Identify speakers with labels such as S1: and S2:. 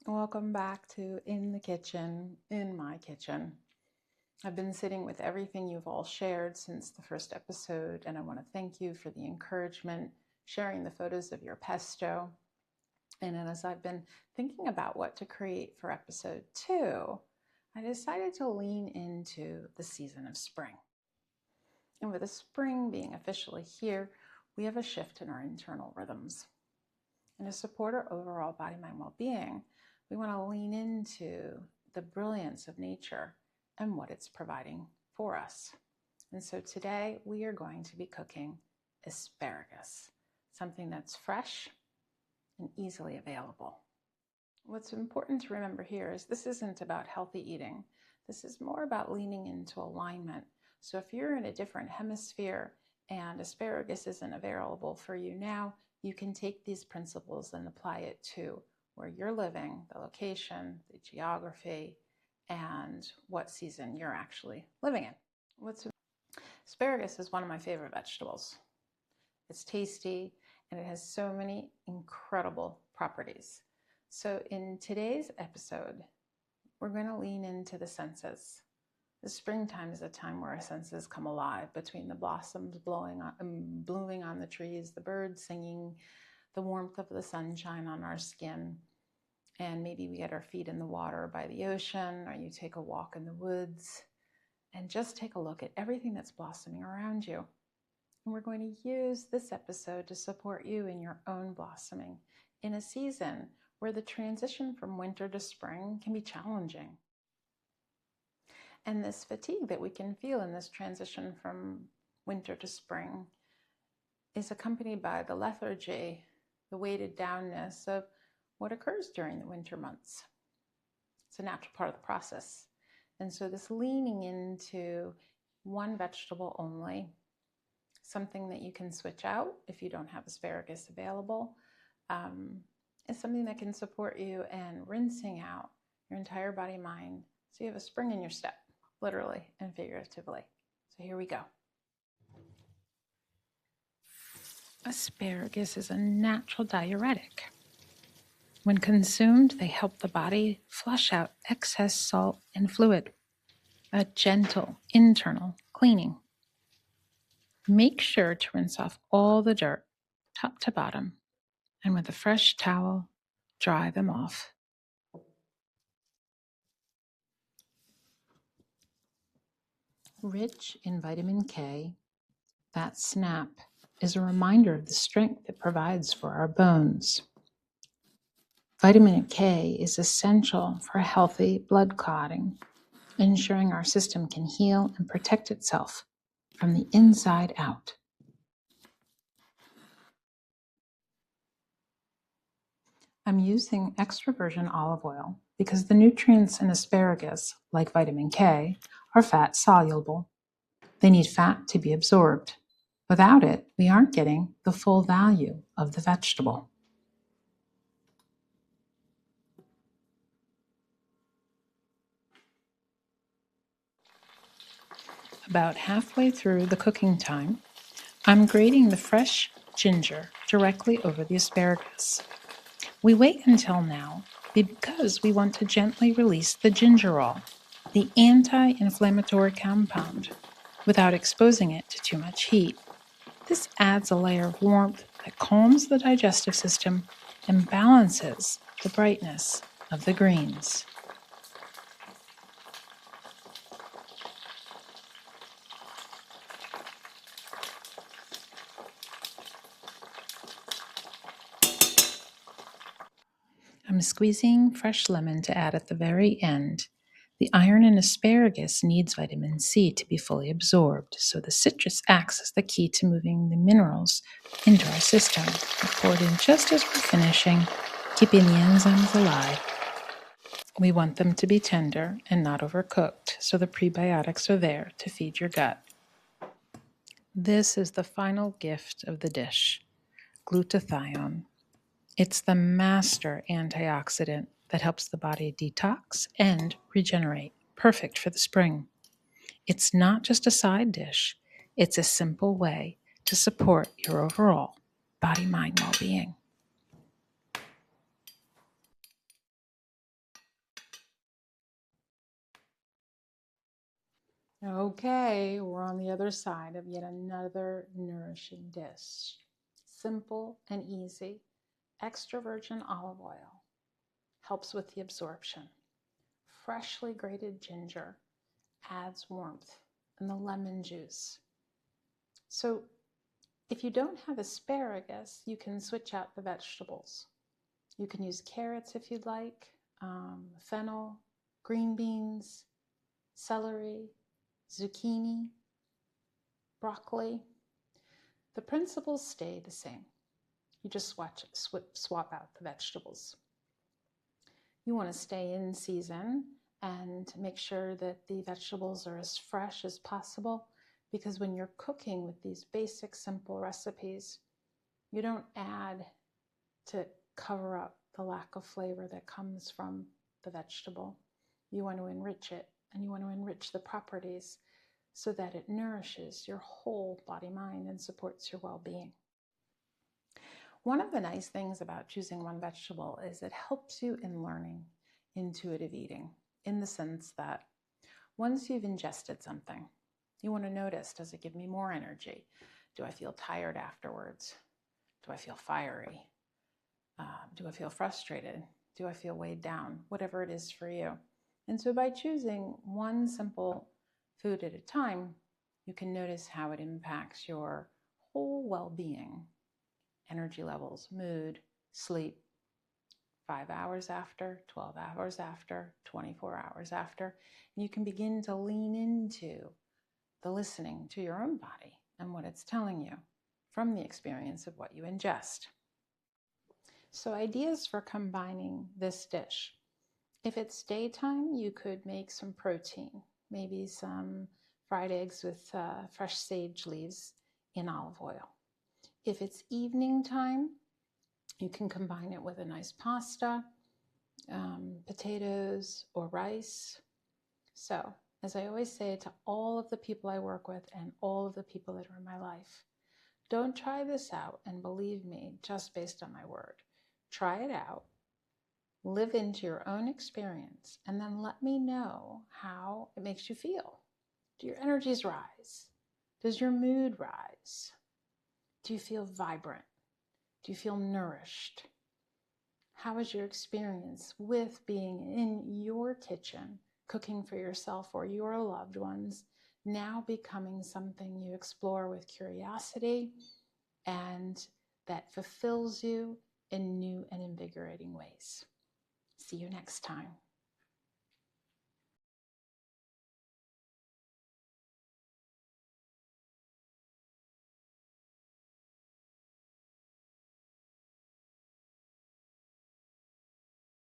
S1: Welcome back to In the Kitchen, in my kitchen. I've been sitting with everything you've all shared since the first episode, and I want to thank you for the encouragement, sharing the photos of your pesto. And then as I've been thinking about what to create for episode 2, I decided to lean into the season of spring. And with the spring being officially here, we have a shift in our internal rhythms. And to support our overall body-mind well-being, we want to lean into the brilliance of nature and what it's providing for us. And so today we are going to be cooking asparagus, something that's fresh and easily available. What's important to remember here is this isn't about healthy eating. This is more about leaning into alignment. So if you're in a different hemisphere and asparagus isn't available for you now, you can take these principles and apply it to where you're living, the location, the geography, and what season you're actually living in. Asparagus is one of my favorite vegetables. It's tasty and it has so many incredible properties. So in today's episode, we're going to lean into the senses. The springtime is a time where our senses come alive between the blossoms blooming on the trees, the birds singing, the warmth of the sunshine on our skin, and maybe we get our feet in the water by the ocean, or you take a walk in the woods, and just take a look at everything that's blossoming around you. And we're going to use this episode to support you in your own blossoming in a season where the transition from winter to spring can be challenging. And this fatigue that we can feel in this transition from winter to spring is accompanied by the lethargy, the weighted downness of what occurs during the winter months. It's a natural part of the process. And so this leaning into one vegetable only, something that you can switch out if you don't have asparagus available, is something that can support you in rinsing out your entire body-mind so you have a spring in your step, literally and figuratively. So here we go. Asparagus is a natural diuretic. When consumed, they help the body flush out excess salt and fluid, a gentle internal cleaning. Make sure to rinse off all the dirt, top to bottom, and with a fresh towel, dry them off. Rich in vitamin K, that snap is a reminder of the strength it provides for our bones. Vitamin K is essential for healthy blood clotting, ensuring our system can heal and protect itself from the inside out. I'm using extra virgin olive oil because the nutrients in asparagus, like vitamin K, are fat soluble. They need fat to be absorbed. Without it, we aren't getting the full value of the vegetable. About halfway through the cooking time, I'm grating the fresh ginger directly over the asparagus. We wait until now because we want to gently release the gingerol, the anti-inflammatory compound, without exposing it to too much heat. This adds a layer of warmth that calms the digestive system and balances the brightness of the greens. I'm squeezing fresh lemon to add at the very end. The iron in asparagus needs vitamin C to be fully absorbed, so the citrus acts as the key to moving the minerals into our system. I poured in just as we're finishing, keeping the enzymes alive. We want them to be tender and not overcooked, so the prebiotics are there to feed your gut. This is the final gift of the dish, glutathione. It's the master antioxidant that helps the body detox and regenerate, perfect for the spring. It's not just a side dish, it's a simple way to support your overall body-mind well-being. Okay, we're on the other side of yet another nourishing dish. Simple and easy. Extra virgin olive oil helps with the absorption. Freshly grated ginger adds warmth, and the lemon juice. So if you don't have asparagus, you can switch out the vegetables. You can use carrots if you'd like, fennel, green beans, celery, zucchini, broccoli. The principles stay the same. You just swap out the vegetables. You want to stay in season and make sure that the vegetables are as fresh as possible, because when you're cooking with these basic, simple recipes, you don't add to cover up the lack of flavor that comes from the vegetable. You want to enrich it, and you want to enrich the properties so that it nourishes your whole body, mind, and supports your well-being. One of the nice things about choosing one vegetable is it helps you in learning intuitive eating, in the sense that once you've ingested something, you want to notice, does it give me more energy? Do I feel tired afterwards? Do I feel fiery? Do I feel frustrated? Do I feel weighed down? Whatever it is for you. And so by choosing one simple food at a time, you can notice how it impacts your whole well-being, energy levels, mood, sleep, 5 hours after, 12 hours after, 24 hours after. And you can begin to lean into the listening to your own body and what it's telling you from the experience of what you ingest. So ideas for combining this dish. If it's daytime, you could make some protein, maybe some fried eggs with fresh sage leaves in olive oil. If it's evening time, you can combine it with a nice pasta, potatoes, or rice. So, as I always say to all of the people I work with and all of the people that are in my life, don't try this out and believe me just based on my word. Try it out, live into your own experience, and then let me know how it makes you feel. Do your energies rise? Does your mood rise? Do you feel vibrant? Do you feel nourished? How is your experience with being in your kitchen, cooking for yourself or your loved ones, now becoming something you explore with curiosity and that fulfills you in new and invigorating ways? See you next time.